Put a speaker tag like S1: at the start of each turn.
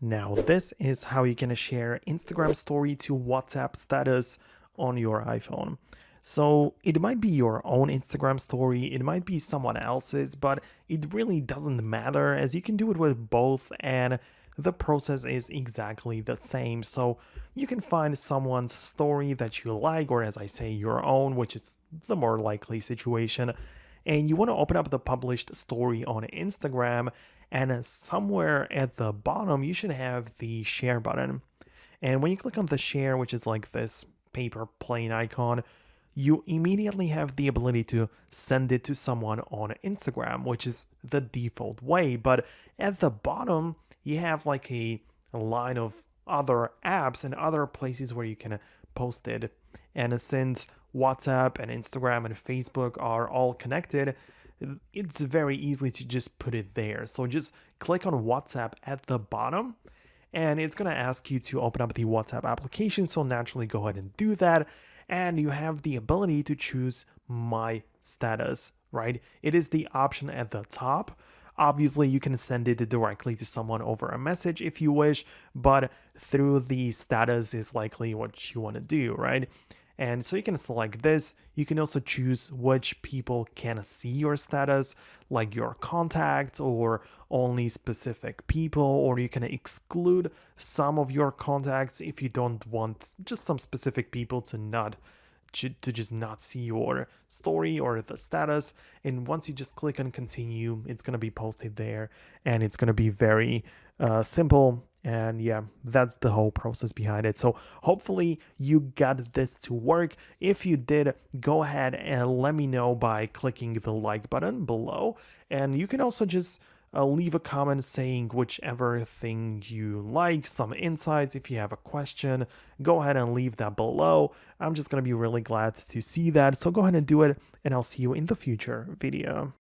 S1: Now, this is how you can share Instagram story to WhatsApp status on your iPhone. So it might be your own Instagram story, it might be someone else's, but it really doesn't matter as you can do it with both and the process is exactly the same. So you can find someone's story that you like, or as I say, your own, which is the more likely situation, and you want to open up the published story on Instagram, and somewhere at the bottom you should have the share button. And when you click on the share, which is like this paper plane icon, you immediately have the ability to send it to someone on Instagram, which is the default way. But at the bottom, you have like a line of other apps and other places where you can post it. And since WhatsApp and Instagram and Facebook are all connected, it's very easy to just put it there. So just click on WhatsApp at the bottom and it's going to ask you to open up the WhatsApp application. So naturally go ahead and do that. And you have the ability to choose my status, right? It is the option at the top. Obviously, you can send it directly to someone over a message if you wish, but through the status is likely what you want to do, right? And so you can select this. You can also choose which people can see your status, like your contacts or only specific people, or you can exclude some of your contacts if you don't want just some specific people to just not see your story or the status. And once you just click on continue, it's going to be posted there and it's going to be very simple. And yeah, that's the whole process behind it. So hopefully you got this to work. If you did, go ahead and let me know by clicking the like button below. And you can also just leave a comment saying whichever thing you like, some insights. If you have a question, go ahead and leave that below. I'm just going to be really glad to see that. So go ahead and do it, and I'll see you in the future video.